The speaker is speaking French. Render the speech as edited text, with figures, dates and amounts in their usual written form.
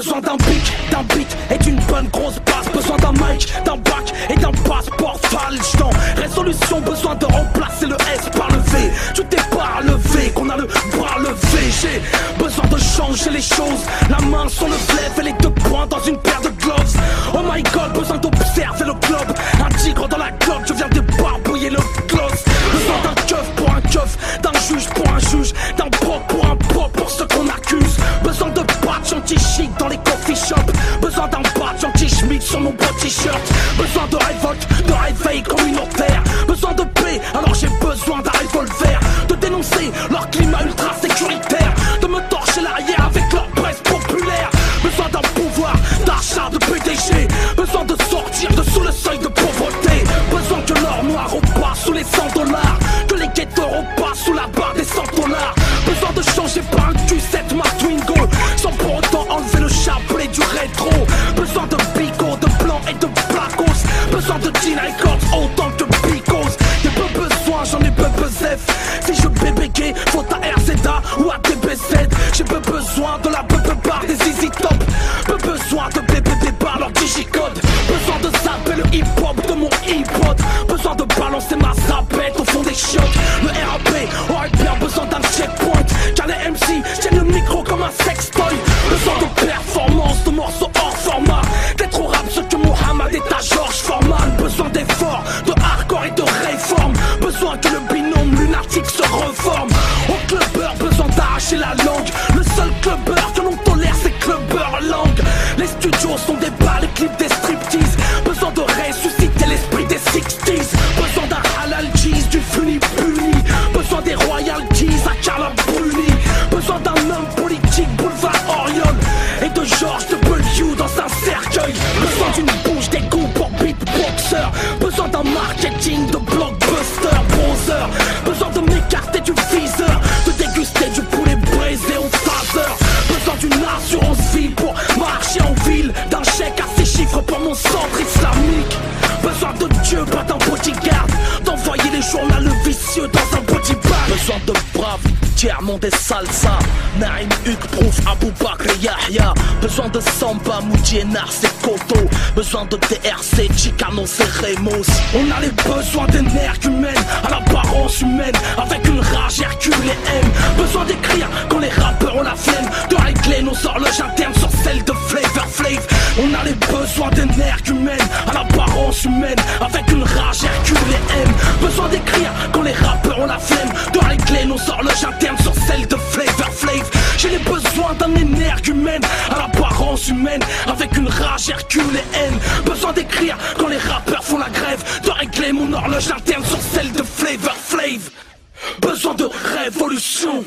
Besoin d'un pic, d'un beat et d'une bonne grosse basse. Besoin d'un mic, d'un bac et d'un passeport falche. Dans résolution, besoin de remplacer le S par le V. Tu t'es pas levé, qu'on a le bras levé. J'ai besoin de changer les choses. La main sur le fleuve et les deux poings dans une paire de gloves. Oh my god, besoin d'observer le globe. Un tigre dans la globe, je viens débarbouiller le close. Besoin d'un keuf pour un keuf, d'un juge pour un juge, d'un pop pour un pop pour ceux qu'on accuse. Besoin de patch anti-chic dans les coffee shops. Besoin d'un patch anti-schmick sur mon beau t-shirt. Besoin de révolte, de réveil communautaire. Besoin de paix, alors j'ai besoin d'un revolver. De dénoncer leur climat ultra sécuritaire. De me torcher l'arrière avec leur presse populaire. Besoin d'un pouvoir d'achat de PDG. Besoin de sortir de sous le seuil de pauvreté. Besoin que l'or noir repasse sous les 100 $. Que les guetteurs repassent sous la barre des 100 $. Besoin de changer par un Q7 ma Twingo. Sans pour autant enlever le chapelet du rétro. Besoin de bigot, de blanc et de placos. Besoin de jean records autant que picos. J'ai peu besoin, j'en ai peu F. Si je BBG, faut à RZA ou à DBZ. J'ai peu besoin de la bar des Easy Top. Peu besoin de BBB par leur digicode. Besoin de zapper le hip hop de mon hip-hop. Besoin de balancer ma zapette au fond des chiottes. Le RAP aurait bien besoin d'un checkpoint. Car les MC tiennent le micro comme un sextoy. Besoin de performance, de morceaux hors format. D'être au rap ce que Mohamed est à George Foreman. Besoin d'efforts, de hardcore et de réforme. Besoin que le binôme lunatique se reforme. Au clubbeur, besoin d'arracher la langue. Le seul clubbeur que l'on tolère c'est clubbeur langue. Les studios sont des balles, les clips des striptease. Besoin de ressusciter l'esprit des 60s. Besoin d'un halal cheese, du funny puni. Besoin des royalties à Carla Bruni. Besoin d'un homme politique, boulevard Orion. Et de George W dans un cercueil. Besoin d'une bouche d'égout pour beatboxer. Besoin d'un marketing de blockbuster, browser. Besoin de m'écarter du viseur. De déguster du poulet braisé au phaser. Besoin d'une assurance vie pour marcher en ville. D'un chèque à 6 chiffres pour mon centre islamique. Besoin de Dieu, pas d'un bodyguard. D'envoyer les journaux vicieux dans un body bag. Besoin de braves, tiers-monde des salsa. Naïm, Hugues, Prouf, Abou Bakr et Yahya. Besoin de Samba, Moudi, Nars et Koto. Besoin de TRC, Chicano, et Remos. On a les besoins d'énergumènes à l'apparence humaine. Avec une rage Hercule et M. Besoin d'écrire quand les rappeurs ont la flemme. De régler nos horloges internes sur celles de Flavor Flav. On a les besoins d'énergumènes à l'apparence humaine. Avec une rage Hercule et M. Besoin d'écrire quand les rappeurs ont la flemme. De régler nos horloges internes sur celles de Flavor Flav. J'ai les besoins d'un énergumène à l'apparence humaine. Avec une rage Hercule et haine. Besoin d'écrire quand les rappeurs font la grève. De régler mon horloge interne sur celle de Flavor Flav. Besoin de révolution.